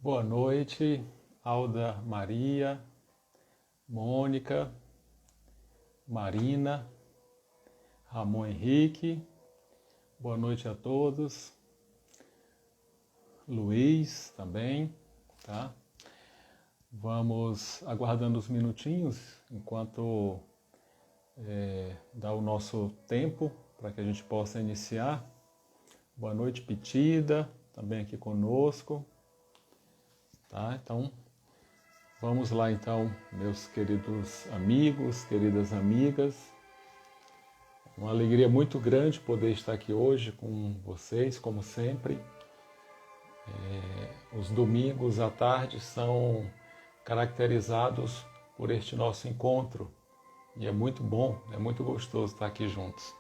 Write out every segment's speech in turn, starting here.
Boa noite, Alda Maria, Mônica, Marina, Ramon Henrique, boa noite a todos, Luiz também, tá? Vamos aguardando os minutinhos enquanto dá o nosso tempo para que a gente possa iniciar. Boa noite, Petida, também aqui conosco. Tá? Então, vamos lá então, meus queridos amigos, queridas amigas. Uma alegria muito grande poder estar aqui hoje com vocês, como sempre. Os domingos à tarde são caracterizados por este nosso encontro. E é muito bom, é muito gostoso estar aqui juntos.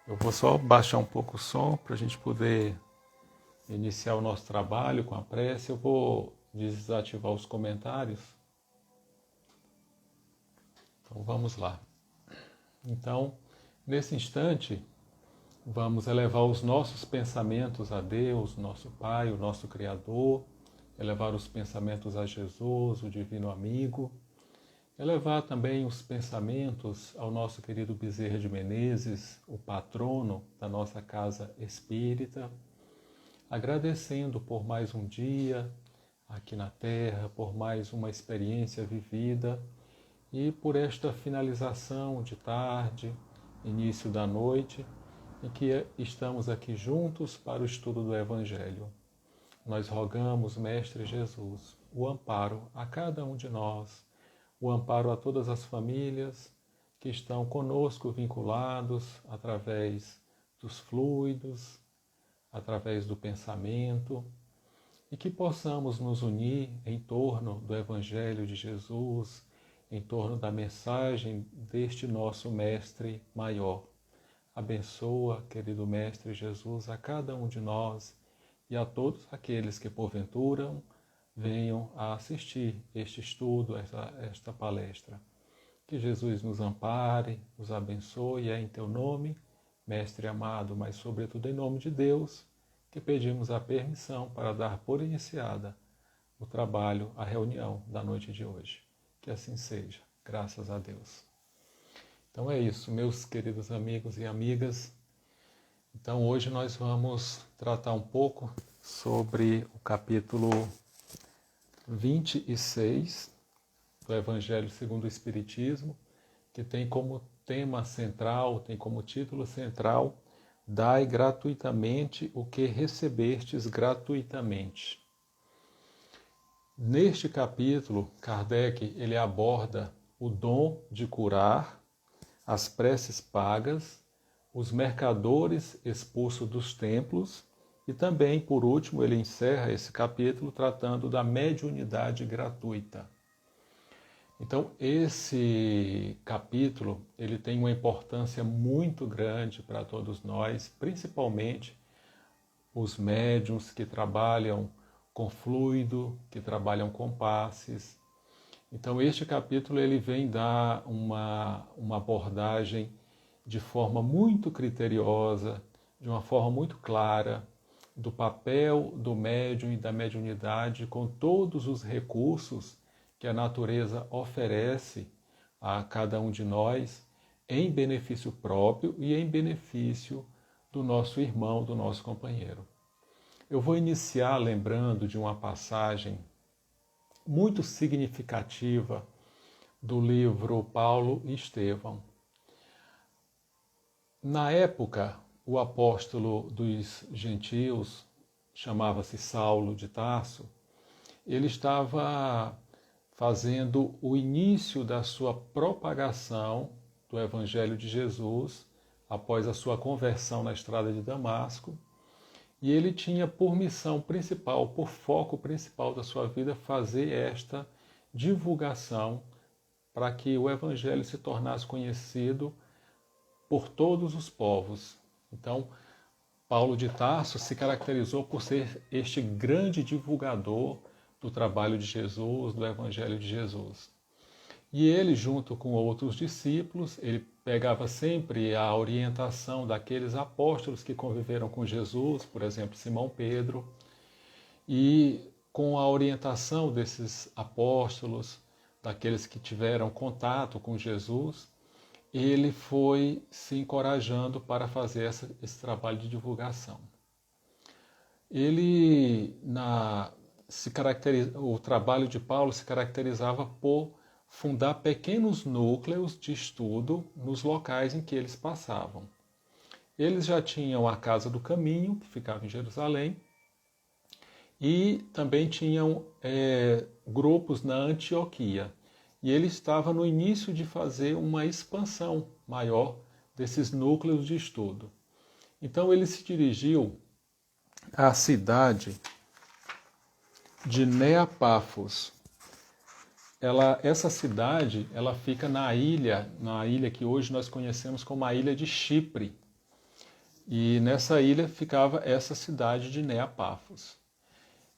Eu vou só baixar um pouco o som para a gente poder iniciar o nosso trabalho com a prece. Eu vou desativar os comentários. Então vamos lá. Então, nesse instante, vamos elevar os nossos pensamentos a Deus, nosso Pai, o nosso Criador, elevar os pensamentos a Jesus, o Divino Amigo, elevar também os pensamentos ao nosso querido Bezerra de Menezes, o patrono da nossa casa espírita, agradecendo por mais um dia aqui na Terra, por mais uma experiência vivida e por esta finalização de tarde, início da noite, em que estamos aqui juntos para o estudo do Evangelho. Nós rogamos, Mestre Jesus, o amparo a cada um de nós, o amparo a todas as famílias que estão conosco vinculados através dos fluidos, através do pensamento, e que possamos nos unir em torno do Evangelho de Jesus, em torno da mensagem deste nosso Mestre maior. Abençoa, querido Mestre Jesus, a cada um de nós e a todos aqueles que porventura venham a assistir este estudo, esta palestra. Que Jesus nos ampare, nos abençoe, é em teu nome, Mestre amado, mas sobretudo em nome de Deus, que pedimos a permissão para dar por iniciada o trabalho, a reunião da noite de hoje. Que assim seja, graças a Deus. Então é isso, meus queridos amigos e amigas. Então hoje nós vamos tratar um pouco sobre o capítulo 26 do Evangelho segundo o Espiritismo, que tem como tema central, tem como título central: Dai gratuitamente o que recebestes gratuitamente. Neste capítulo, Kardec ele aborda o dom de curar, as preces pagas, os mercadores expulsos dos templos e também, por último, ele encerra esse capítulo tratando da mediunidade gratuita. Então, esse capítulo ele tem uma importância muito grande para todos nós, principalmente os médiuns que trabalham com fluido, que trabalham com passes. Então, este capítulo ele vem dar uma abordagem de forma muito criteriosa, de uma forma muito clara, do papel do médium e da mediunidade com todos os recursos que a natureza oferece a cada um de nós em benefício próprio e em benefício do nosso irmão, do nosso companheiro. Eu vou iniciar lembrando de uma passagem muito significativa do livro Paulo e Estevão. Na época, o apóstolo dos gentios, chamava-se Saulo de Tarso, ele estava fazendo o início da sua propagação do Evangelho de Jesus após a sua conversão na estrada de Damasco, e ele tinha por missão principal, por foco principal da sua vida, fazer esta divulgação para que o Evangelho se tornasse conhecido por todos os povos. Então, Paulo de Tarso se caracterizou por ser este grande divulgador do trabalho de Jesus, do Evangelho de Jesus. E ele, junto com outros discípulos, ele pegava sempre a orientação daqueles apóstolos que conviveram com Jesus, por exemplo, Simão Pedro, e com a orientação desses apóstolos, daqueles que tiveram contato com Jesus, ele foi se encorajando para fazer esse trabalho de divulgação. O trabalho de Paulo se caracterizava por fundar pequenos núcleos de estudo nos locais em que eles passavam. Eles já tinham a Casa do Caminho, que ficava em Jerusalém, e também tinham grupos na Antioquia. E ele estava no início de fazer uma expansão maior desses núcleos de estudo. Então ele se dirigiu à cidade de Neapafos. Essa cidade ela fica na ilha que hoje nós conhecemos como a ilha de Chipre. E nessa ilha ficava essa cidade de Neapafos.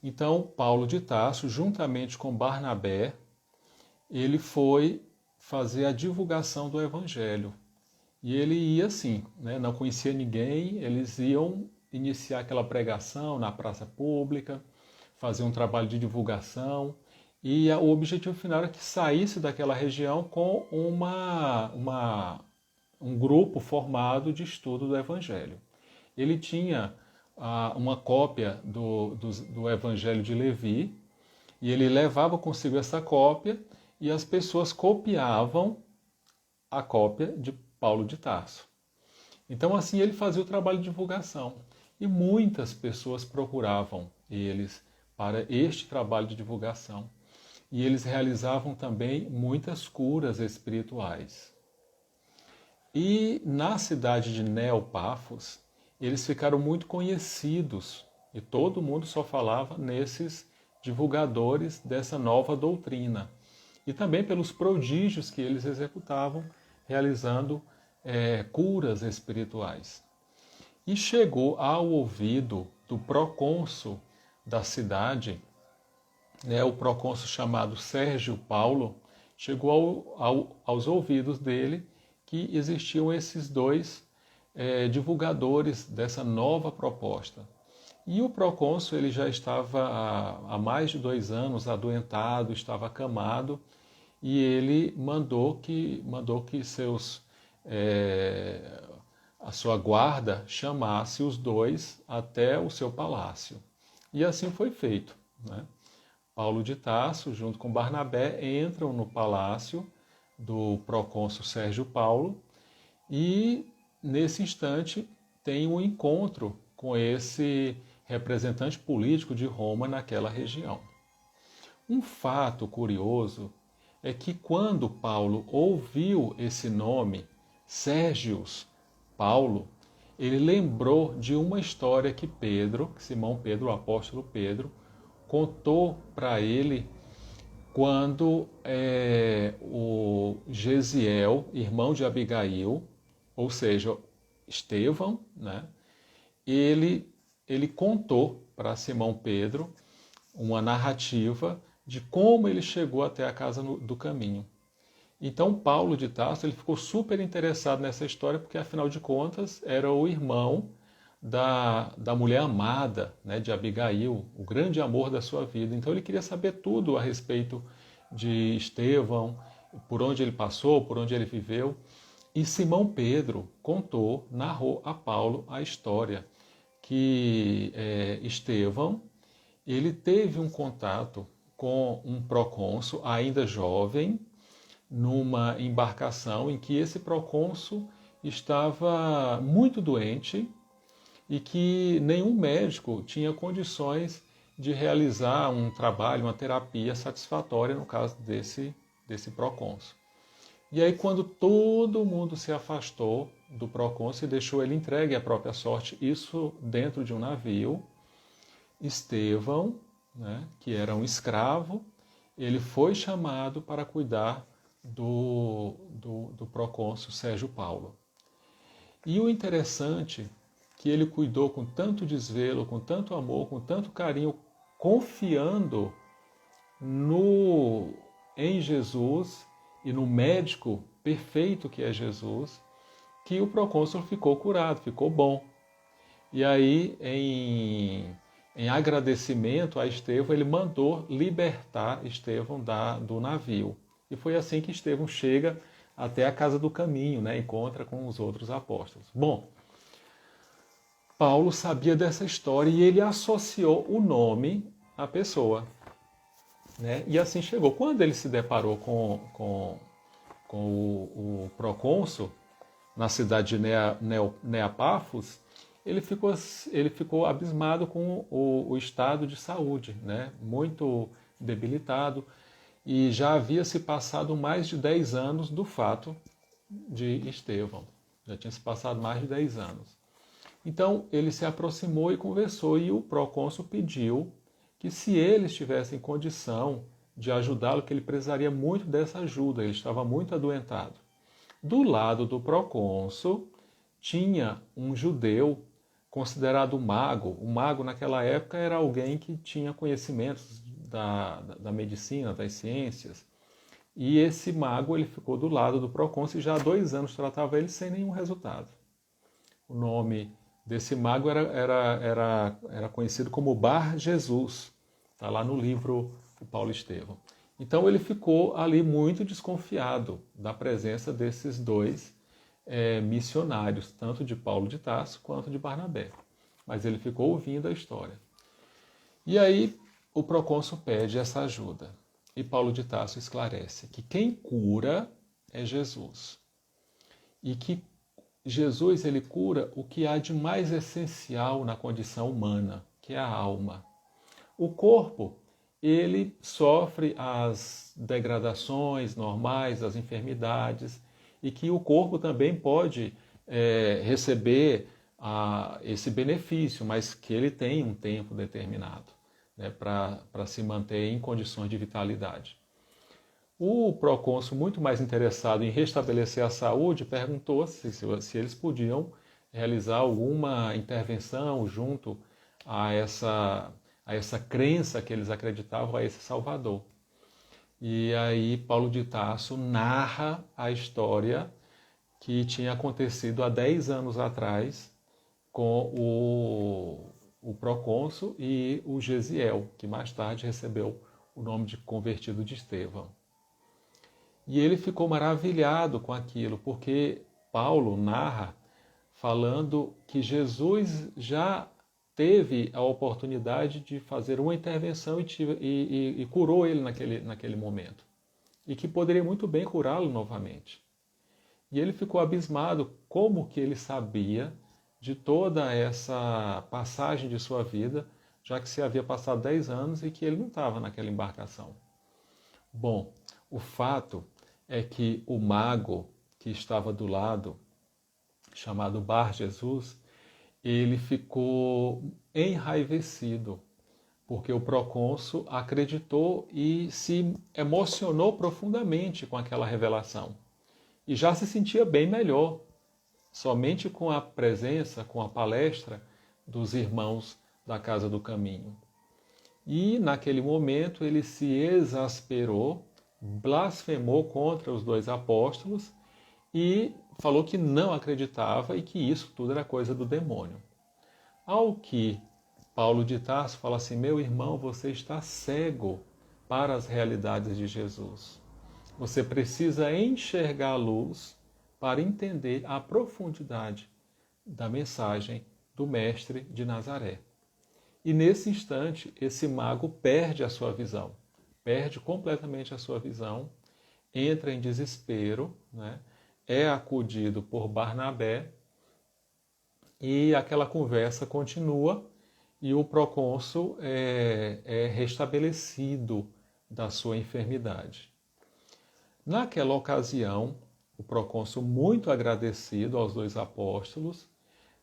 Então, Paulo de Tarso, juntamente com Barnabé, ele foi fazer a divulgação do Evangelho. E ele ia assim, né? Não conhecia ninguém, eles iam iniciar aquela pregação na praça pública, fazer um trabalho de divulgação, e o objetivo final era que saísse daquela região com um grupo formado de estudo do Evangelho. Ele tinha uma cópia do Evangelho de Levi, e ele levava consigo essa cópia, e as pessoas copiavam a cópia de Paulo de Tarso. Então, assim, ele fazia o trabalho de divulgação. E muitas pessoas procuravam eles para este trabalho de divulgação. E eles realizavam também muitas curas espirituais. E na cidade de Neopafos, eles ficaram muito conhecidos. E todo mundo só falava nesses divulgadores dessa nova doutrina. E também pelos prodígios que eles executavam, realizando curas espirituais. E chegou ao ouvido do procônsul da cidade, o procônsul chamado Sérgio Paulo, chegou aos ouvidos dele que existiam esses dois divulgadores dessa nova proposta. E o procônsul ele já estava há mais de 2 anos adoentado, estava acamado, e ele mandou que a sua guarda chamasse os dois até o seu palácio. E assim foi feito, né? Paulo de Tarso, junto com Barnabé, entram no palácio do procônsul Sérgio Paulo e, nesse instante, tem um encontro com esse representante político de Roma naquela região. Um fato curioso é que quando Paulo ouviu esse nome, Sérgius Paulo, ele lembrou de uma história que Simão Pedro, o apóstolo Pedro, contou para ele quando o Gesiel, irmão de Abigail, ou seja, Estevão, né, ele contou para Simão Pedro uma narrativa de como ele chegou até a casa do caminho. Então Paulo de Tarso ele ficou super interessado nessa história, porque afinal de contas era o irmão da mulher amada, né, de Abigail, o grande amor da sua vida. Então ele queria saber tudo a respeito de Estevão, por onde ele passou, por onde ele viveu. E Simão Pedro narrou a Paulo a história que Estevão ele teve um contato com um procônsul ainda jovem, numa embarcação em que esse procônsul estava muito doente e que nenhum médico tinha condições de realizar um trabalho, uma terapia satisfatória no caso desse procônsul. E aí, quando todo mundo se afastou do procônsul e deixou ele entregue à própria sorte, isso dentro de um navio, Estevão, né, que era um escravo, ele foi chamado para cuidar do procônsul Sérgio Paulo. E o interessante é que ele cuidou com tanto desvelo, com tanto amor, com tanto carinho, confiando em Jesus e no médico perfeito que é Jesus, que o procônsul ficou curado, ficou bom. E aí, em agradecimento a Estevão, ele mandou libertar Estevão do navio. E foi assim que Estevão chega até a casa do caminho, né? Encontra com os outros apóstolos. Bom, Paulo sabia dessa história e ele associou o nome à pessoa, né? E assim chegou. Quando ele se deparou com o procônsul na cidade de Neapafos, ele ficou abismado com o estado de saúde, né? Muito debilitado, e já havia se passado mais de 10 anos do fato de Estevão. Já tinha se passado mais de 10 anos. Então ele se aproximou e conversou, e o procônsul pediu que, se eles tivessem condição de ajudá-lo, que ele precisaria muito dessa ajuda, ele estava muito adoentado. Do lado do procônsul tinha um judeu considerado mago. O mago naquela época era alguém que tinha conhecimentos da medicina, das ciências. E esse mago ele ficou do lado do procônsul e já há 2 anos tratava ele sem nenhum resultado. O nome desse mago era conhecido como Bar Jesus. Está lá no livro do Paulo Estevão. Então ele ficou ali muito desconfiado da presença desses dois missionários, tanto de Paulo de Tarso quanto de Barnabé. Mas ele ficou ouvindo a história. E aí o procônsul pede essa ajuda. E Paulo de Tarso esclarece que quem cura é Jesus. E que Jesus ele cura o que há de mais essencial na condição humana, que é a alma. O corpo, ele sofre as degradações normais, as enfermidades, e que o corpo também pode receber esse benefício, mas que ele tem um tempo determinado, né, para se manter em condições de vitalidade. O procônsul, muito mais interessado em restabelecer a saúde, perguntou se eles podiam realizar alguma intervenção junto a essa crença que eles acreditavam, a esse Salvador. E aí Paulo de Tarso narra a história que tinha acontecido há 10 anos atrás com o procônsul e o Gesiel, que mais tarde recebeu o nome de convertido de Estevão. E ele ficou maravilhado com aquilo, porque Paulo narra falando que Jesus já teve a oportunidade de fazer uma intervenção e curou ele naquele momento. E que poderia muito bem curá-lo novamente. E ele ficou abismado como que ele sabia de toda essa passagem de sua vida, já que se havia passado 10 anos e que ele não estava naquela embarcação. Bom, o fato é que o mago que estava do lado, chamado Bar Jesus, ele ficou enraivecido, porque o procônsul acreditou e se emocionou profundamente com aquela revelação. E já se sentia bem melhor, somente com a presença, com a palestra dos irmãos da Casa do Caminho. E naquele momento ele se exasperou, blasfemou contra os 2 apóstolos e falou que não acreditava e que isso tudo era coisa do demônio. Ao que Paulo de Tarso fala assim: meu irmão, você está cego para as realidades de Jesus. Você precisa enxergar a luz para entender a profundidade da mensagem do Mestre de Nazaré. E nesse instante, esse mago perde a sua visão, perde completamente a sua visão, entra em desespero, né? É acudido por Barnabé e aquela conversa continua e o procônsul é restabelecido da sua enfermidade. Naquela ocasião, o procônsul, muito agradecido aos 2 apóstolos,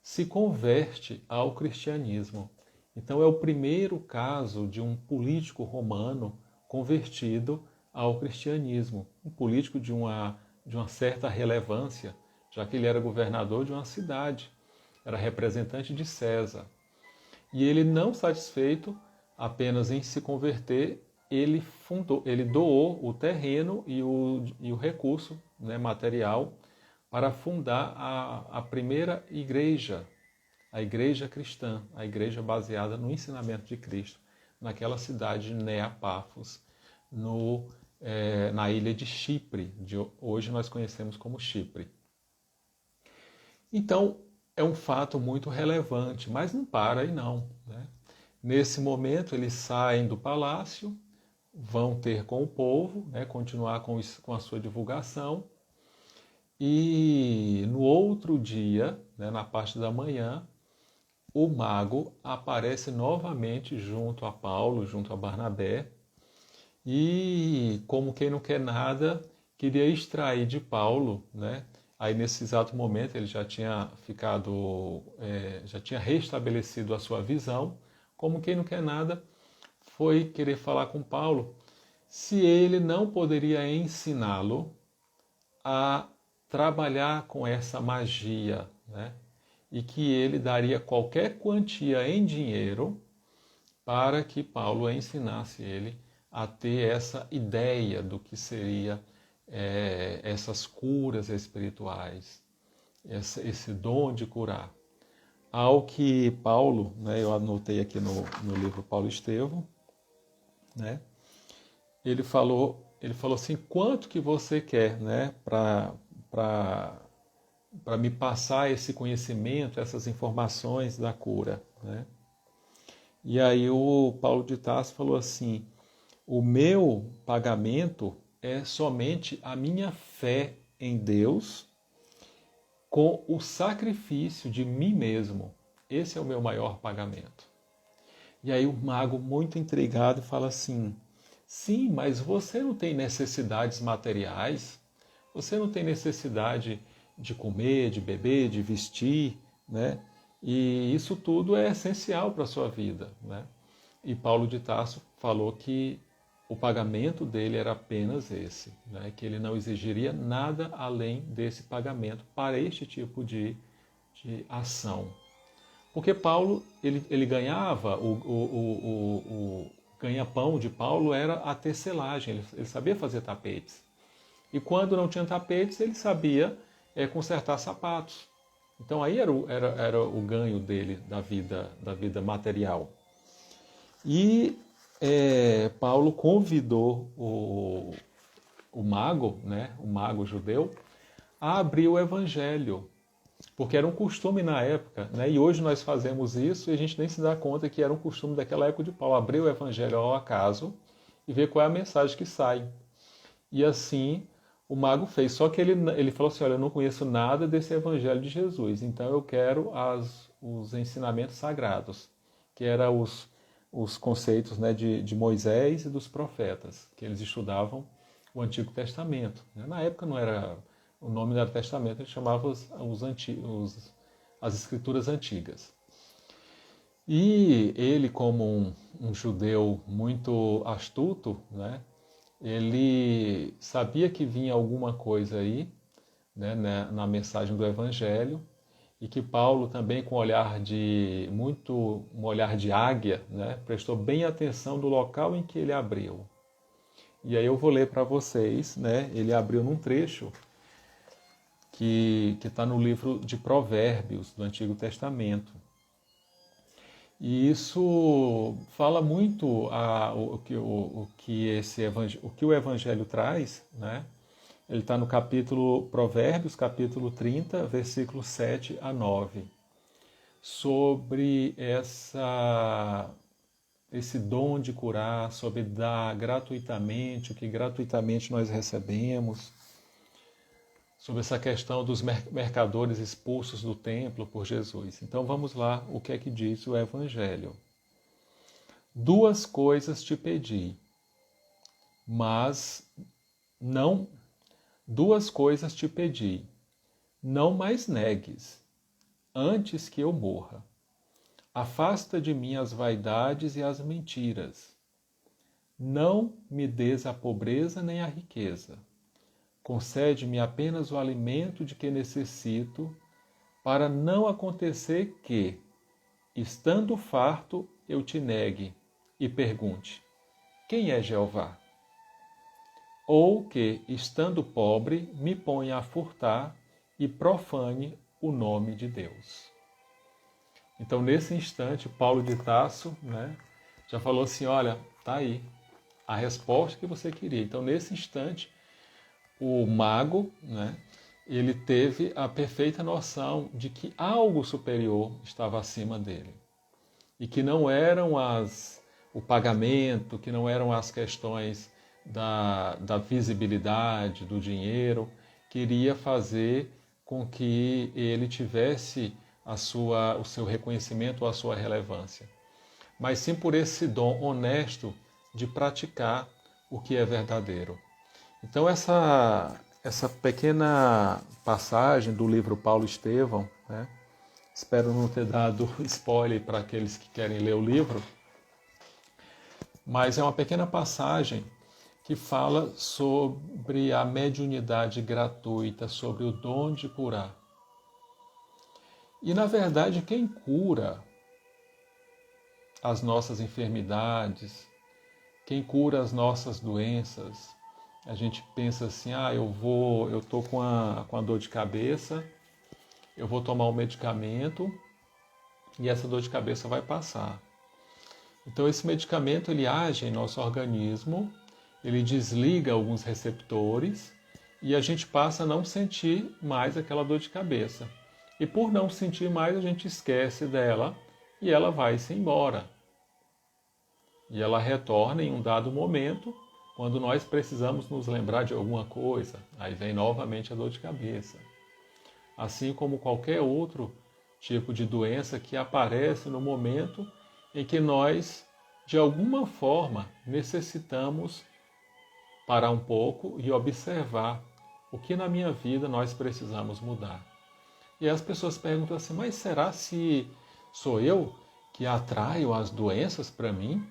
se converte ao cristianismo. Então é o primeiro caso de um político romano convertido ao cristianismo, um político de uma certa relevância, já que ele era governador de uma cidade, era representante de César. E ele, não satisfeito apenas em se converter, ele doou o terreno e o recurso, né, material para fundar a primeira igreja, a igreja cristã, a igreja baseada no ensinamento de Cristo, naquela cidade de Neapafos, na ilha de Chipre, hoje nós conhecemos como Chipre. Então, é um fato muito relevante, mas não para aí não, né? Nesse momento, eles saem do palácio, vão ter com o povo, né, continuar com a sua divulgação, e no outro dia, né, na parte da manhã, o mago aparece novamente junto a Paulo, junto a Barnabé, e, como quem não quer nada, queria extrair de Paulo, né? Aí nesse exato momento ele já tinha já tinha restabelecido a sua visão, como quem não quer nada, foi querer falar com Paulo se ele não poderia ensiná-lo a trabalhar com essa magia, né? E que ele daria qualquer quantia em dinheiro para que Paulo ensinasse ele a ter essa ideia do que seria essas curas espirituais, esse dom de curar. Ao que Paulo, né, eu anotei aqui no livro Paulo Estevão, né, ele falou assim, quanto que você quer, né, para me passar esse conhecimento, essas informações da cura, né? E aí o Paulo de Tarso falou assim, o meu pagamento é somente a minha fé em Deus com o sacrifício de mim mesmo. Esse é o meu maior pagamento. E aí o mago, muito intrigado, fala assim, sim, mas você não tem necessidades materiais, você não tem necessidade de comer, de beber, de vestir, né? E isso tudo é essencial para a sua vida, né? E Paulo de Tarso falou que o pagamento dele era apenas esse, né? Que ele não exigiria nada além desse pagamento para este tipo de ação. Porque Paulo, ele ganhava, o ganha-pão de Paulo era a tecelagem, ele sabia fazer tapetes. E quando não tinha tapetes, ele sabia consertar sapatos. Então aí era o ganho dele da vida material. E Paulo convidou o mago, né, o mago judeu, a abrir o evangelho, porque era um costume na época, né, e hoje nós fazemos isso e a gente nem se dá conta que era um costume daquela época de Paulo, abrir o evangelho ao acaso e ver qual é a mensagem que sai. E assim o mago fez, só que ele falou assim, olha, eu não conheço nada desse evangelho de Jesus, então eu quero os ensinamentos sagrados, que eram os conceitos, né, de Moisés e dos profetas, que eles estudavam o Antigo Testamento. Na época não era, o nome não era Testamento, eles chamavam as Escrituras Antigas. E ele, como um judeu muito astuto, né, ele sabia que vinha alguma coisa aí, né, na mensagem do Evangelho, e que Paulo também, com um olhar de águia, né, prestou bem atenção do local em que ele abriu. E aí eu vou ler para vocês, né, ele abriu num trecho que está no livro de Provérbios do Antigo Testamento. E isso fala muito o que o Evangelho traz, né? Ele está no capítulo Provérbios, capítulo 30, versículos 7 a 9, sobre esse dom de curar, sobre dar gratuitamente, o que gratuitamente nós recebemos, sobre essa questão dos mercadores expulsos do templo por Jesus. Então vamos lá, o que é que diz o Evangelho. 2 coisas te pedi, mas não... 2 coisas te pedi, não mais negues, antes que eu morra. Afasta de mim as vaidades e as mentiras. Não me des a pobreza nem a riqueza. Concede-me apenas o alimento de que necessito, para não acontecer que, estando farto, eu te negue e pergunte: quem é Jeová? Ou que, estando pobre, me ponha a furtar e profane o nome de Deus. Então, nesse instante, Paulo de Tarso, né, já falou assim, olha, tá aí, a resposta que você queria. Então, nesse instante, o mago, né, ele teve a perfeita noção de que algo superior estava acima dele. E que não eram o pagamento, que não eram as questões da visibilidade, do dinheiro, que iria fazer com que ele tivesse o seu reconhecimento ou a sua relevância. Mas sim por esse dom honesto de praticar o que é verdadeiro. Então essa pequena passagem do livro Paulo Estevão, né, espero não ter dado spoiler para aqueles que querem ler o livro, mas é uma pequena passagem que fala sobre a mediunidade gratuita, sobre o dom de curar. E, na verdade, quem cura as nossas enfermidades, quem cura as nossas doenças, a gente pensa assim, eu estou com a dor de cabeça, eu vou tomar um medicamento e essa dor de cabeça vai passar. Então esse medicamento ele age em nosso organismo, ele desliga alguns receptores e a gente passa a não sentir mais aquela dor de cabeça. E por não sentir mais, a gente esquece dela e ela vai-se embora. E ela retorna em um dado momento, quando nós precisamos nos lembrar de alguma coisa. Aí vem novamente a dor de cabeça. Assim como qualquer outro tipo de doença que aparece no momento em que nós, de alguma forma, necessitamos parar um pouco e observar o que na minha vida nós precisamos mudar. E as pessoas perguntam assim, mas será se sou eu que atraio as doenças para mim?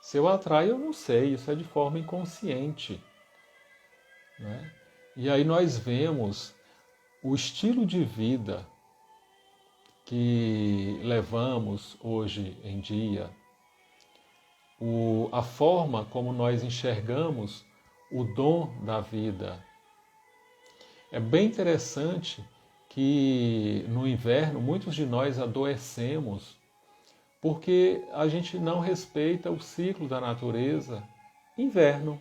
Se eu atraio, eu não sei, isso é de forma inconsciente, né? E aí nós vemos o estilo de vida que levamos hoje em dia, a forma como nós enxergamos o dom da vida. É bem interessante que no inverno muitos de nós adoecemos porque a gente não respeita o ciclo da natureza, inverno.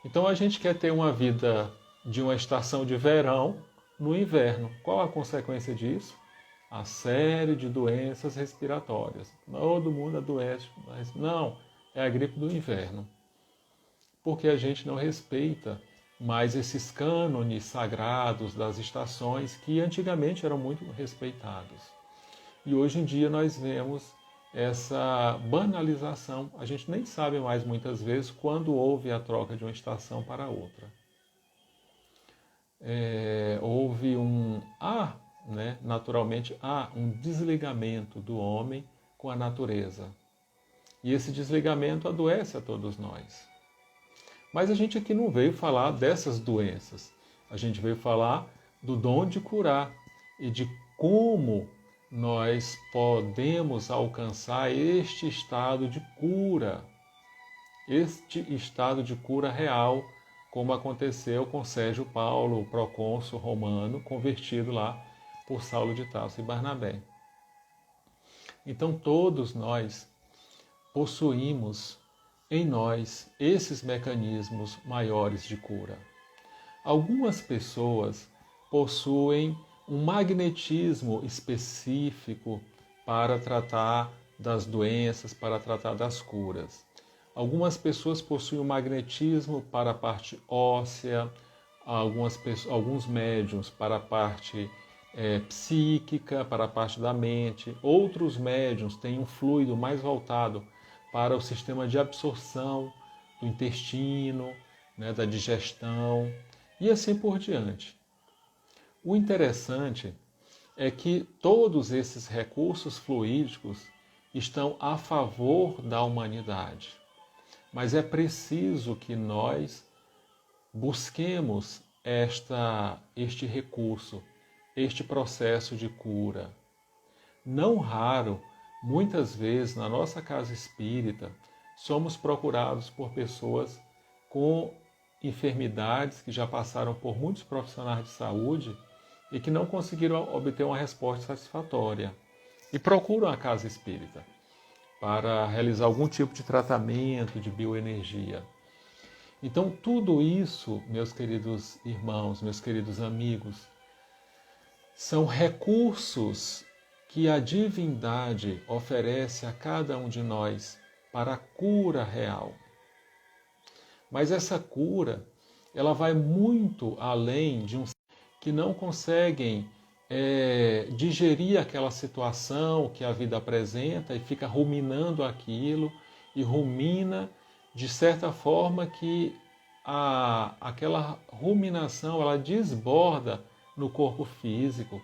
Então a gente quer ter uma vida de uma estação de verão no inverno. Qual a consequência disso? A série de doenças respiratórias. Todo mundo adoece. Mas não, é a gripe do inverno. Porque a gente não respeita mais esses cânones sagrados das estações que antigamente eram muito respeitados. E hoje em dia nós vemos essa banalização. A gente nem sabe mais muitas vezes quando houve a troca de uma estação para outra. Houve naturalmente há um desligamento do homem com a natureza. E esse desligamento adoece a todos nós. Mas a gente aqui não veio falar dessas doenças. A gente veio falar do dom de curar e de como nós podemos alcançar este estado de cura real, como aconteceu com Sérgio Paulo, o procônsul romano, convertido lá por Saulo de Tarso e Barnabé. Então todos nós possuímos em nós esses mecanismos maiores de cura. Algumas pessoas possuem um magnetismo específico para tratar das doenças, para tratar das curas. Algumas pessoas possuem um magnetismo para a parte óssea, alguns médiuns para a parte psíquica, para a parte da mente. Outros médiuns têm um fluido mais voltado para o sistema de absorção do intestino, né, da digestão e assim por diante. O interessante é que todos esses recursos fluídicos estão a favor da humanidade. Mas é preciso que nós busquemos este recurso, este processo de cura. Não raro, muitas vezes na nossa casa espírita, somos procurados por pessoas com enfermidades que já passaram por muitos profissionais de saúde e que não conseguiram obter uma resposta satisfatória. e procuram a casa espírita para realizar algum tipo de tratamento de bioenergia. Então, tudo isso, meus queridos irmãos, meus queridos amigos, são recursos que a divindade oferece a cada um de nós para a cura real. Mas essa cura, ela vai muito além de que não conseguem digerir aquela situação que a vida apresenta e fica ruminando aquilo e rumina de certa forma que aquela ruminação ela desborda no corpo físico,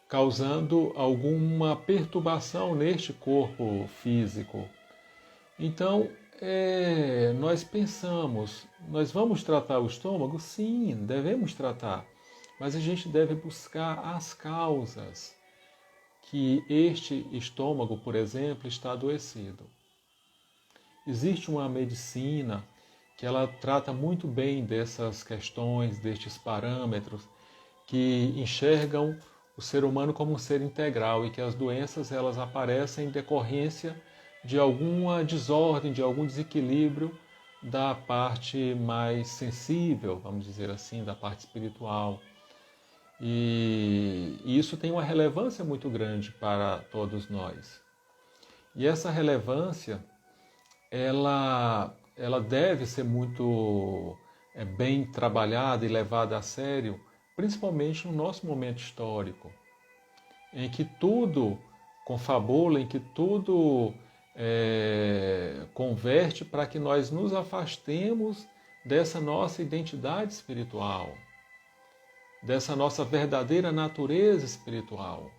causando alguma perturbação neste corpo físico. Então, nós pensamos, nós vamos tratar o estômago? Sim, devemos tratar, mas a gente deve buscar as causas que este estômago, por exemplo, está adoecido. Existe uma medicina que ela trata muito bem dessas questões, destes parâmetros, que enxergam o ser humano como um ser integral e que as doenças elas aparecem em decorrência de alguma desordem, de algum desequilíbrio da parte mais sensível, vamos dizer assim, da parte espiritual. E isso tem uma relevância muito grande para todos nós. E essa relevância, ela deve ser muito bem trabalhada e levada a sério, principalmente no nosso momento histórico, em que tudo confabula, em que tudo converte para que nós nos afastemos dessa nossa identidade espiritual, dessa nossa verdadeira natureza espiritual.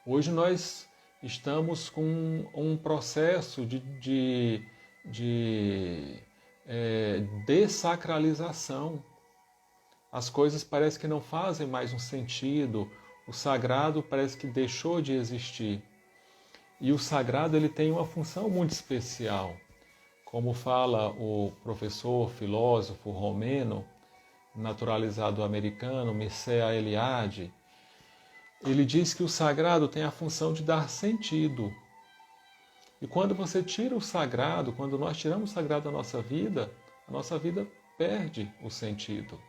Hoje nós estamos com um processo de dessacralização. As coisas parecem que não fazem mais um sentido, o sagrado parece que deixou de existir. E o sagrado ele tem uma função muito especial. Como fala o professor, filósofo romeno, naturalizado americano, Mircea Eliade, ele diz que o sagrado tem a função de dar sentido. E quando você tira o sagrado, quando nós tiramos o sagrado da nossa vida, a nossa vida perde o sentido.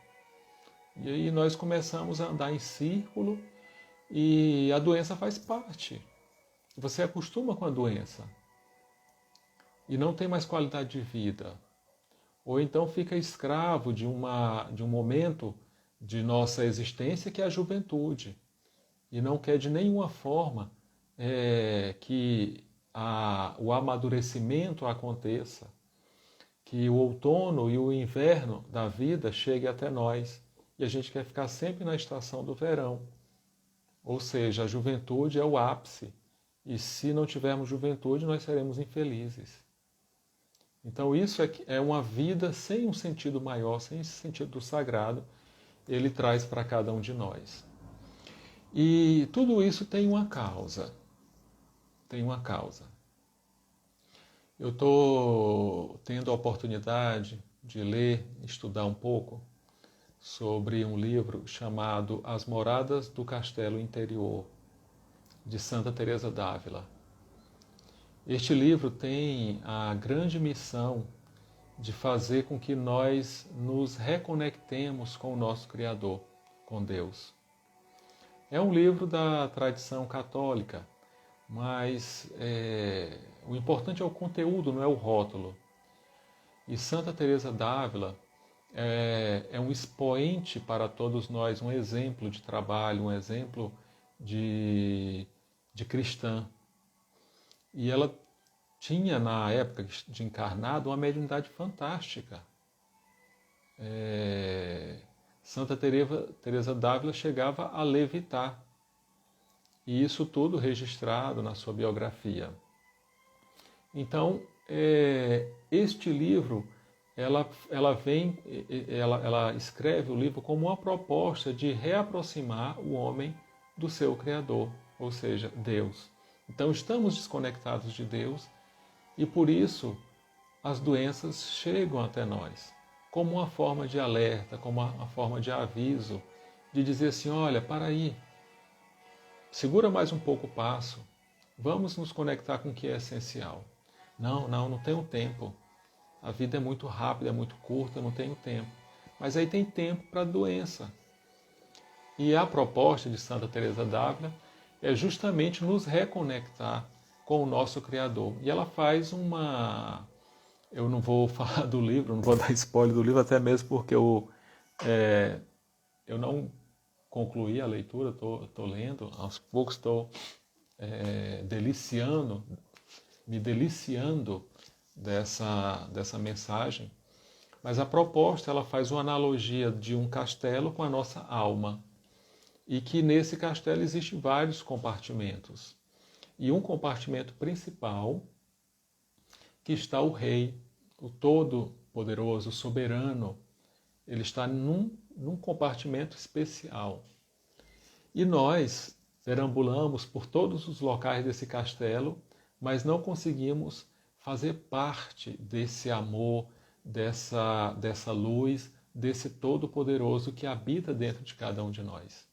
E aí nós começamos a andar em círculo e a doença faz parte. Você acostuma com a doença e não tem mais qualidade de vida. Ou então fica escravo de um momento de nossa existência que é a juventude. E não quer de nenhuma forma que o amadurecimento aconteça, que o outono e o inverno da vida chegue até nós. E a gente quer ficar sempre na estação do verão. Ou seja, a juventude é o ápice. E se não tivermos juventude, nós seremos infelizes. Então isso é uma vida sem um sentido maior, sem esse sentido do sagrado, ele traz para cada um de nós. E tudo isso tem uma causa. Tem uma causa. Eu estou tendo a oportunidade de ler, estudar um pouco sobre um livro chamado As Moradas do Castelo Interior, de Santa Teresa d'Ávila. Este livro tem a grande missão de fazer com que nós nos reconectemos com o nosso Criador, com Deus. É um livro da tradição católica, mas o importante é o conteúdo, não é o rótulo. E Santa Teresa d'Ávila é um expoente para todos nós, um exemplo de trabalho, um exemplo de cristã. E ela tinha, na época de encarnado, uma mediunidade fantástica. Santa Teresa d'Ávila chegava a levitar. E isso tudo registrado na sua biografia. Então, este livro, ela escreve o livro como uma proposta de reaproximar o homem do seu Criador, ou seja, Deus. Então estamos desconectados de Deus e por isso as doenças chegam até nós, como uma forma de alerta, como uma forma de aviso, de dizer assim, olha, para aí, Segura mais um pouco o passo. Vamos nos conectar com o que é essencial. Não tenho tempo. A vida é muito rápida, é muito curta, não tenho tempo. Mas aí tem tempo para a doença. E a proposta de Santa Teresa d'Ávila é justamente nos reconectar com o nosso Criador. E ela faz uma... Eu não vou falar do livro, não vou dar spoiler do livro, até mesmo porque eu não concluí a leitura, estou lendo, aos poucos estou me deliciando dessa mensagem. Mas a proposta, ela faz uma analogia de um castelo com a nossa alma. E que nesse castelo existem vários compartimentos. E um compartimento principal, que está o rei, o todo-poderoso, soberano. Ele está num compartimento especial. E nós perambulamos por todos os locais desse castelo, mas não conseguimos fazer parte desse amor, dessa luz, desse todo-poderoso que habita dentro de cada um de nós.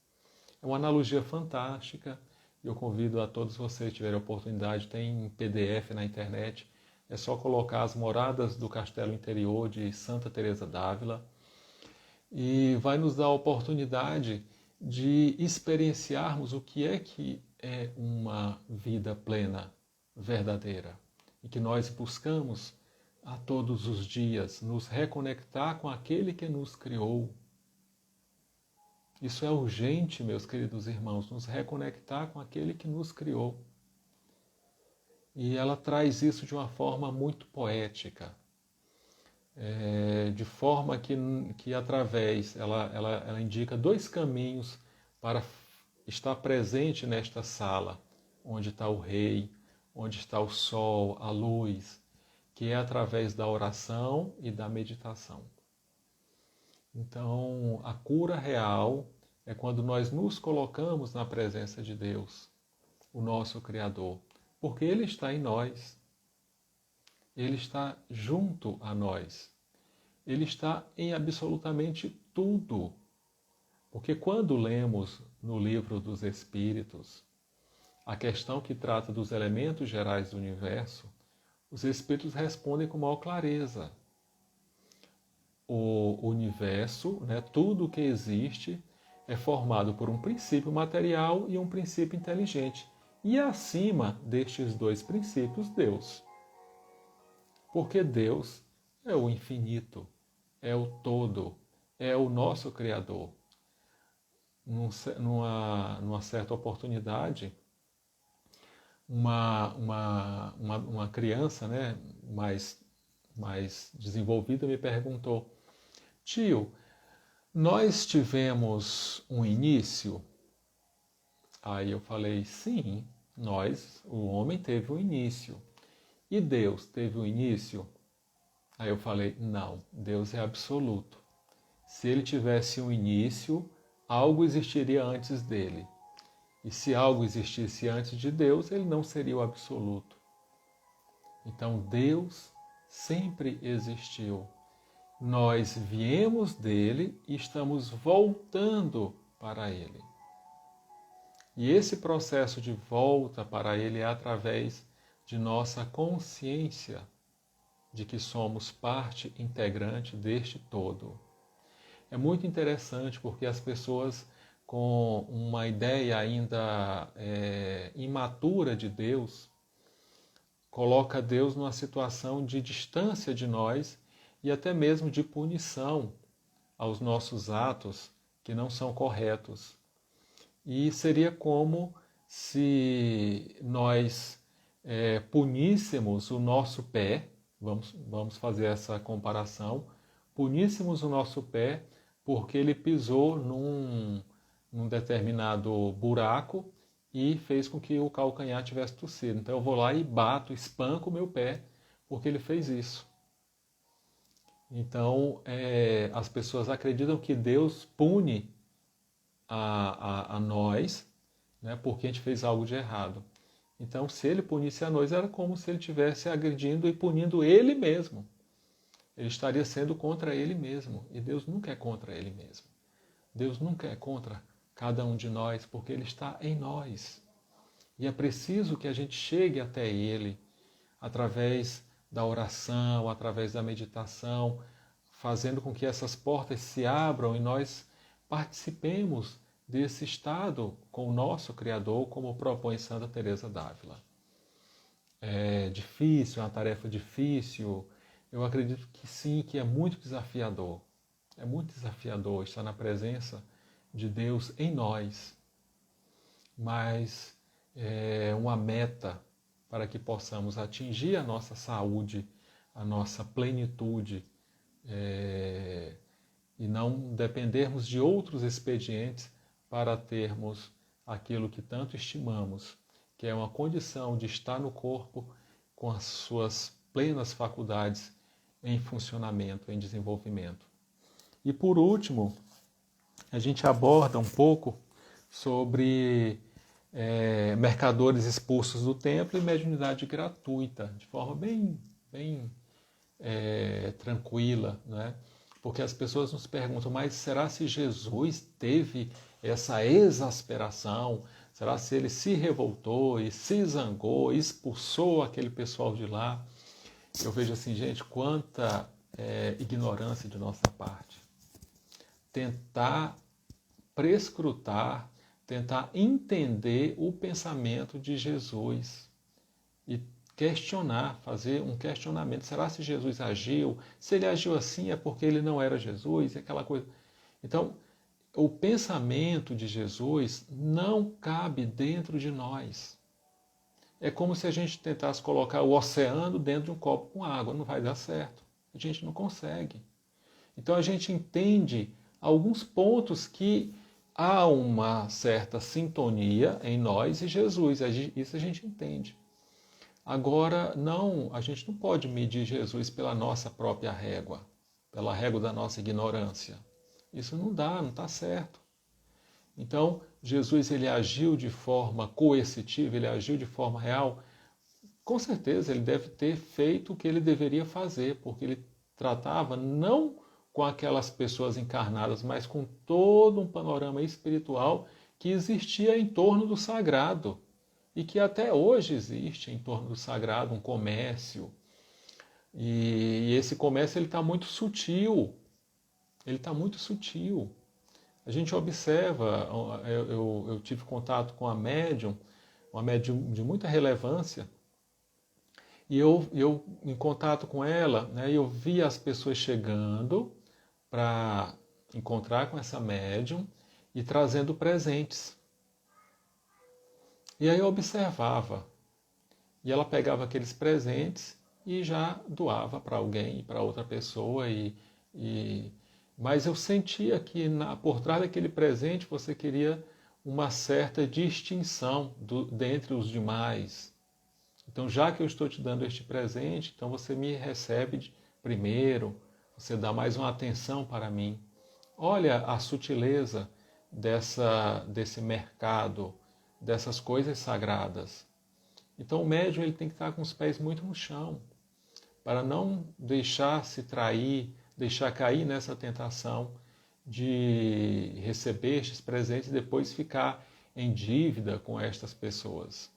É uma analogia fantástica. Eu convido a todos vocês que tiverem oportunidade, tem PDF na internet, é só colocar as moradas do Castelo Interior de Santa Teresa d'Ávila e vai nos dar a oportunidade de experienciarmos o que é uma vida plena, verdadeira, e que nós buscamos a todos os dias nos reconectar com aquele que nos criou. Isso é urgente, meus queridos irmãos, nos reconectar com aquele que nos criou. E ela traz isso de uma forma muito poética, de forma que através, ela indica 2 caminhos para estar presente nesta sala, onde está o rei, onde está o sol, a luz, que é através da oração e da meditação. Então, a cura real é quando nós nos colocamos na presença de Deus, o nosso Criador, porque Ele está em nós, Ele está junto a nós, Ele está em absolutamente tudo. Porque quando lemos no livro dos Espíritos a questão que trata dos elementos gerais do universo, os Espíritos respondem com maior clareza. O universo, tudo o que existe, é formado por um princípio material e um princípio inteligente. E acima destes 2 princípios, Deus. Porque Deus é o infinito, é o todo, é o nosso Criador. Numa certa oportunidade, uma criança mais desenvolvida me perguntou: tio, nós tivemos um início? Aí eu falei: sim, o homem teve um início. E Deus teve um início? Aí eu falei: não, Deus é absoluto. Se ele tivesse um início, algo existiria antes dele. E se algo existisse antes de Deus, ele não seria o absoluto. Então Deus sempre existiu. Nós viemos dele e estamos voltando para ele. E esse processo de volta para ele é através de nossa consciência de que somos parte integrante deste todo. É muito interessante porque as pessoas com uma ideia ainda imatura de Deus coloca Deus numa situação de distância de nós e até mesmo de punição aos nossos atos que não são corretos. E seria como se nós puníssemos o nosso pé, vamos fazer essa comparação, puníssemos o nosso pé porque ele pisou num determinado buraco e fez com que o calcanhar tivesse torcido. Então eu vou lá e bato, espanco o meu pé porque ele fez isso. Então as pessoas acreditam que Deus pune a nós, porque a gente fez algo de errado. Então, se ele punisse a nós, era como se ele estivesse agredindo e punindo ele mesmo. Ele estaria sendo contra ele mesmo. E Deus nunca é contra ele mesmo. Deus nunca é contra cada um de nós, porque Ele está em nós. E é preciso que a gente chegue até Ele através da oração, através da meditação, fazendo com que essas portas se abram e nós participemos desse estado com o nosso Criador, como propõe Santa Teresa d'Ávila. É difícil, é uma tarefa difícil. Eu acredito que sim, que é muito desafiador. É muito desafiador estar na presença de Deus em nós, mas é uma meta para que possamos atingir a nossa saúde, a nossa plenitude, e não dependermos de outros expedientes para termos aquilo que tanto estimamos, que é uma condição de estar no corpo com as suas plenas faculdades em funcionamento, em desenvolvimento. E por último, a gente aborda um pouco sobre mercadores expulsos do templo e mediunidade gratuita, de forma bem tranquila, né? Porque as pessoas nos perguntam, mas será se Jesus teve essa exasperação? Será se ele se revoltou e se zangou, expulsou aquele pessoal de lá? Eu vejo assim, gente, quanta ignorância de nossa parte. Tentar prescrutar, tentar entender o pensamento de Jesus e questionar, fazer um questionamento. Será se Jesus agiu? Se ele agiu assim é porque ele não era Jesus? Aquela coisa. Então, o pensamento de Jesus não cabe dentro de nós. É como se a gente tentasse colocar o oceano dentro de um copo com água. Não vai dar certo. A gente não consegue. Então, a gente entende alguns pontos que há uma certa sintonia em nós e Jesus. Isso a gente entende. Agora, a gente não pode medir Jesus pela nossa própria régua, pela régua da nossa ignorância. Isso não dá, não está certo. Então, Jesus ele agiu de forma coercitiva, ele agiu de forma real. Com certeza, ele deve ter feito o que ele deveria fazer, porque ele tratava não com aquelas pessoas encarnadas, mas com todo um panorama espiritual que existia em torno do sagrado. E que até hoje existe em torno do sagrado um comércio. E esse comércio ele está muito sutil. Ele está muito sutil. A gente observa, eu tive contato com uma médium de muita relevância, e eu em contato com ela, né, eu vi as pessoas chegando para encontrar com essa médium e trazendo presentes. E aí eu observava. E ela pegava aqueles presentes e já doava para alguém, para outra pessoa. Mas eu sentia que por trás daquele presente você queria uma certa distinção dentre os demais. Então, já que eu estou te dando este presente, então você me recebe primeiro, você dá mais uma atenção para mim. Olha a sutileza desse mercado, dessas coisas sagradas. Então o médium ele tem que estar com os pés muito no chão, para não deixar se trair, deixar cair nessa tentação de receber estes presentes e depois ficar em dívida com estas pessoas,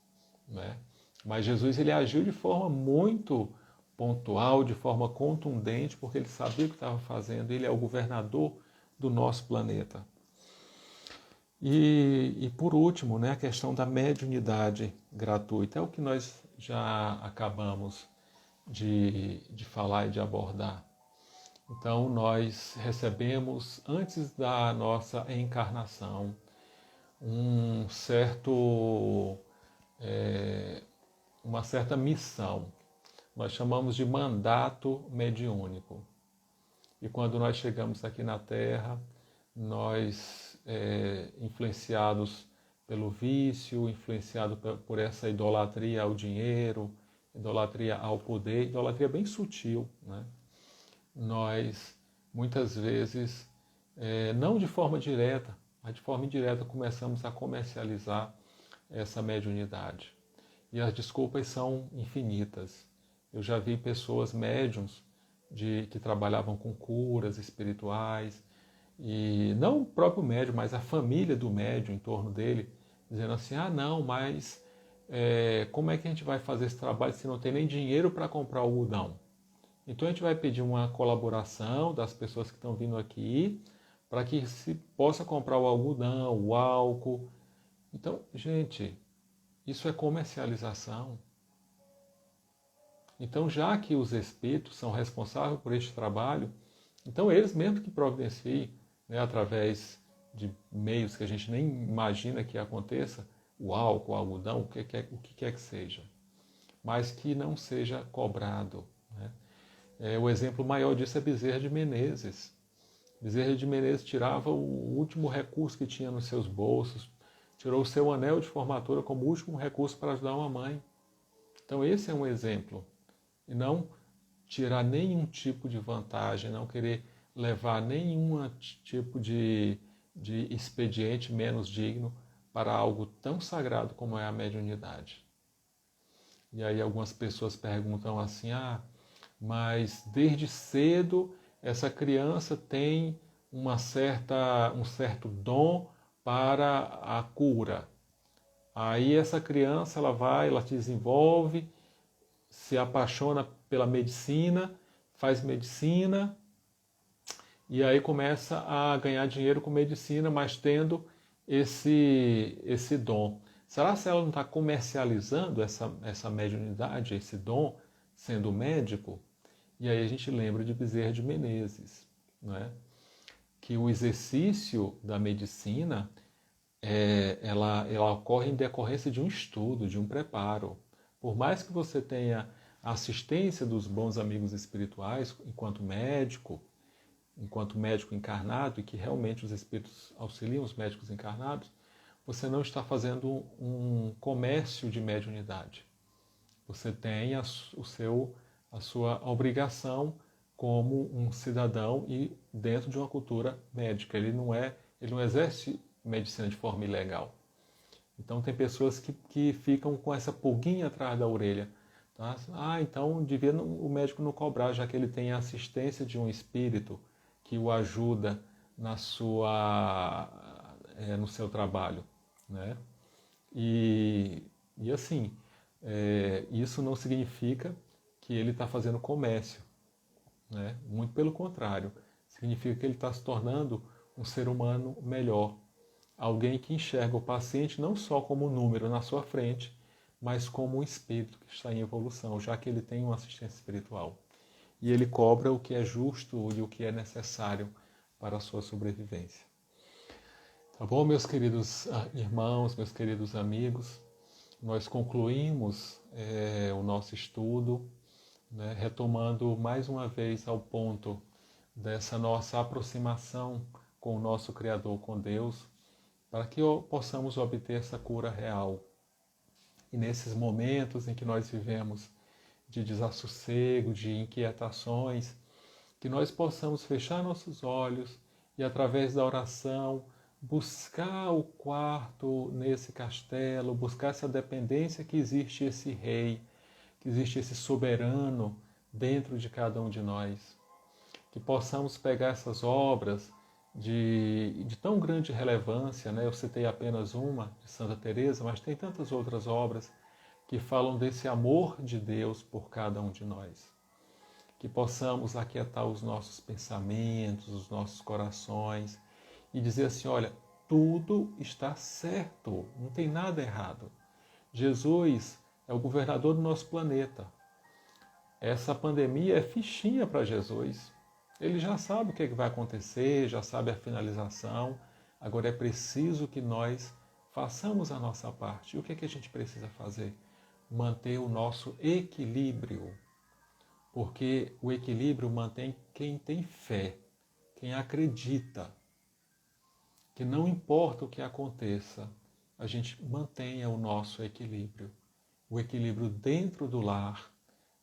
né? Mas Jesus ele agiu de forma muito pontual, de forma contundente, porque ele sabia o que estava fazendo, ele é o governador do nosso planeta. E por último, né, a questão da mediunidade gratuita, é o que nós já acabamos de falar e de abordar. Então, nós recebemos, antes da nossa encarnação, uma certa missão. Nós chamamos de mandato mediúnico. E quando nós chegamos aqui na Terra, nós, influenciados pelo vício, influenciados por essa idolatria ao dinheiro, idolatria ao poder, idolatria bem sutil, né? Nós, muitas vezes, não de forma direta, mas de forma indireta, começamos a comercializar essa mediunidade. E as desculpas são infinitas. Eu já vi pessoas médiums que trabalhavam com curas espirituais, E não o próprio médium, mas a família do médium em torno dele, dizendo assim, não, mas como é que a gente vai fazer esse trabalho se não tem nem dinheiro para comprar o algodão? Então a gente vai pedir uma colaboração das pessoas que estão vindo aqui para que se possa comprar o algodão, o álcool. Então, gente, isso é comercialização. Então, já que os espíritos são responsáveis por este trabalho, então eles mesmos que providenciem, né, através de meios que a gente nem imagina que aconteça, o álcool, o algodão, o que quer que seja, mas que não seja cobrado, né? O exemplo maior disso é Bezerra de Menezes. Bezerra de Menezes tirava o último recurso que tinha nos seus bolsos, tirou o seu anel de formatura como último recurso para ajudar uma mãe. Então esse é um exemplo. E não tirar nenhum tipo de vantagem, não querer levar nenhum tipo de expediente menos digno para algo tão sagrado como é a mediunidade. E aí algumas pessoas perguntam assim, mas desde cedo essa criança tem um certo dom para a cura. Aí essa criança ela desenvolve, se apaixona pela medicina, faz medicina e aí começa a ganhar dinheiro com medicina, mas tendo esse dom. Será que ela não está comercializando essa mediunidade, esse dom, sendo médico? E aí a gente lembra de Bezerra de Menezes, né? Que o exercício da medicina ela ocorre em decorrência de um estudo, de um preparo. Por mais que você tenha a assistência dos bons amigos espirituais enquanto médico encarnado, e que realmente os espíritos auxiliam os médicos encarnados, você não está fazendo um comércio de mediunidade. Você tem a sua obrigação como um cidadão e dentro de uma cultura médica. Ele não exerce medicina de forma ilegal. Então tem pessoas que ficam com essa pulguinha atrás da orelha. Tá? Então devia o médico não cobrar, já que ele tem a assistência de um espírito que o ajuda no seu trabalho. Né? E assim, isso não significa que ele está fazendo comércio. Né? Muito pelo contrário, significa que ele está se tornando um ser humano melhor. Alguém que enxerga o paciente não só como um número na sua frente, mas como um espírito que está em evolução, já que ele tem uma assistência espiritual. E ele cobra o que é justo e o que é necessário para a sua sobrevivência. Tá bom, meus queridos irmãos, meus queridos amigos? Nós concluímos o nosso estudo, né, retomando mais uma vez ao ponto dessa nossa aproximação com o nosso Criador, com Deus, para que possamos obter essa cura real. E nesses momentos em que nós vivemos de desassossego, de inquietações, que nós possamos fechar nossos olhos e, através da oração, buscar o quarto nesse castelo, buscar essa dependência que existe esse rei, que existe esse soberano dentro de cada um de nós. Que possamos pegar essas obras de tão grande relevância, né? Eu citei apenas uma, de Santa Teresa, mas tem tantas outras obras que falam desse amor de Deus por cada um de nós. Que possamos aquietar os nossos pensamentos, os nossos corações e dizer assim, olha, tudo está certo, não tem nada errado. Jesus é o governador do nosso planeta. Essa pandemia é fichinha para Jesus. Ele já sabe o que vai acontecer, já sabe a finalização. Agora é preciso que nós façamos a nossa parte. E o que a gente precisa fazer? Manter o nosso equilíbrio. Porque o equilíbrio mantém quem tem fé, quem acredita. Que não importa o que aconteça, a gente mantenha o nosso equilíbrio. O equilíbrio dentro do lar,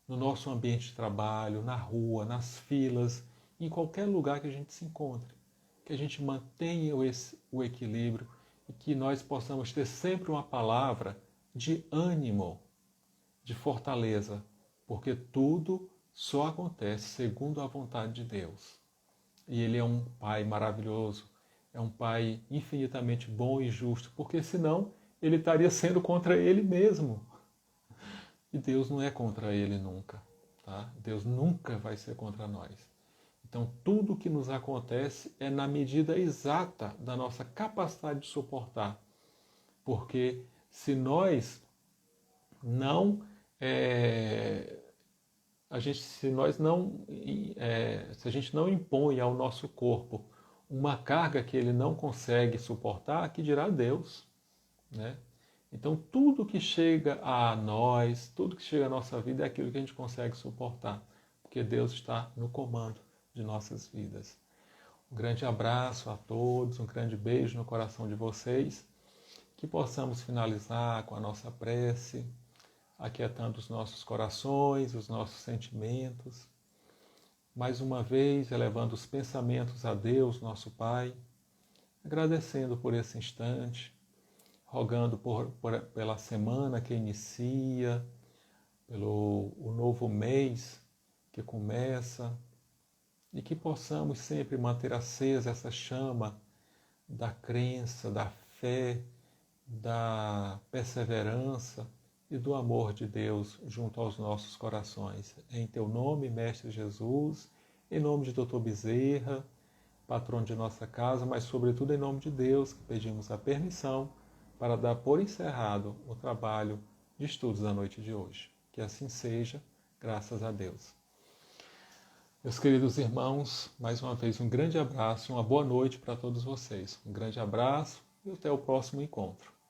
no nosso ambiente de trabalho, na rua, nas filas, em qualquer lugar que a gente se encontre. Que a gente mantenha o equilíbrio e que nós possamos ter sempre uma palavra de ânimo, de fortaleza, porque tudo só acontece segundo a vontade de Deus. E Ele é um Pai maravilhoso, é um Pai infinitamente bom e justo, porque senão Ele estaria sendo contra Ele mesmo. E Deus não é contra Ele nunca, tá? Deus nunca vai ser contra nós. Então, tudo que nos acontece é na medida exata da nossa capacidade de suportar. Porque se nós não se a gente não impõe ao nosso corpo uma carga que ele não consegue suportar, que dirá Deus, né? Então tudo que chega a nós, tudo que chega à nossa vida é aquilo que a gente consegue suportar, porque Deus está no comando de nossas vidas. Um grande abraço a todos, um grande beijo no coração de vocês, que possamos finalizar com a nossa prece, aquietando os nossos corações, os nossos sentimentos. Mais uma vez, elevando os pensamentos a Deus, nosso Pai, agradecendo por esse instante, rogando pela semana que inicia, pelo o novo mês que começa, e que possamos sempre manter acesa essa chama da crença, da fé, da perseverança e do amor de Deus junto aos nossos corações. Em teu nome, Mestre Jesus, em nome de Dr. Bezerra, patrono de nossa casa, mas sobretudo em nome de Deus, que pedimos a permissão para dar por encerrado o trabalho de estudos da noite de hoje. Que assim seja, graças a Deus. Meus queridos irmãos, mais uma vez um grande abraço e uma boa noite para todos vocês. Um grande abraço e até o próximo encontro.